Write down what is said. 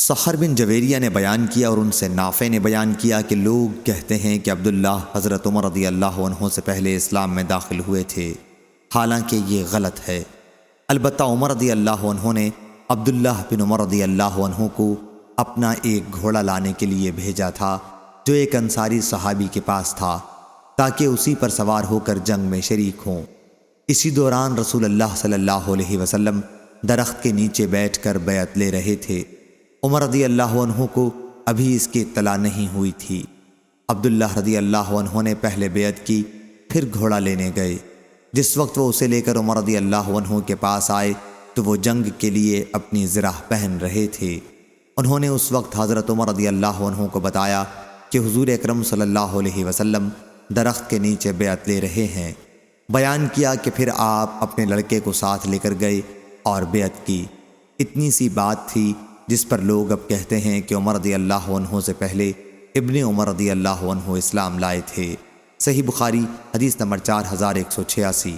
سخر بن جویریہ نے بیان کیا اور ان سے نافع نے بیان کیا کہ لوگ کہتے ہیں کہ عبداللہ حضرت عمر رضی اللہ عنہ سے پہلے اسلام میں داخل ہوئے تھے، حالانکہ یہ غلط ہے۔ البتہ عمر رضی اللہ عنہ نے عبداللہ بن عمر رضی اللہ عنہ کو اپنا ایک گھوڑا لانے کے لیے بھیجا تھا جو ایک انصاری صحابی کے پاس تھا، تاکہ اسی پر سوار ہو کر جنگ میں شریک ہوں۔ اسی دوران رسول اللہ صلی اللہ علیہ وسلم درخت کے نیچے بیٹھ کر بیعت لے رہے تھے۔ عمر رضی اللہ عنہ کو ابھی اس کی اطلاع نہیں ہوئی تھی۔ عبداللہ رضی اللہ عنہ نے پہلے بیعت کی، پھر گھوڑا لینے گئے۔ جس وقت وہ اسے لے کر عمر رضی اللہ عنہ کے پاس آئے تو وہ جنگ کے لیے اپنی زرہ پہن رہے تھے۔ انہوں نے اس وقت حضرت عمر رضی اللہ عنہ کو بتایا کہ حضور اکرم صلی اللہ علیہ وسلم درخت کے نیچے بیعت لے رہے ہیں۔ بیان کیا کہ پھر آپ اپنے لڑکے کو ساتھ لے کر گئے اور بیعت کی۔ اتنی سی بات تھی جس پر لوگ اب کہتے ہیں کہ عمر رضی اللہ عنہ سے پہلے ابن عمر رضی اللہ عنہ اسلام لائے تھے۔ صحیح بخاری حدیث نمبر 4186۔